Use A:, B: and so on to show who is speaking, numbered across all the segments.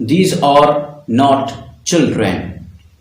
A: These are not children.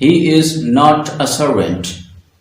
A: He is not a servant.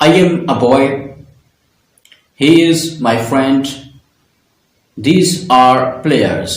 A: I am a boy. He is my friend. These are players.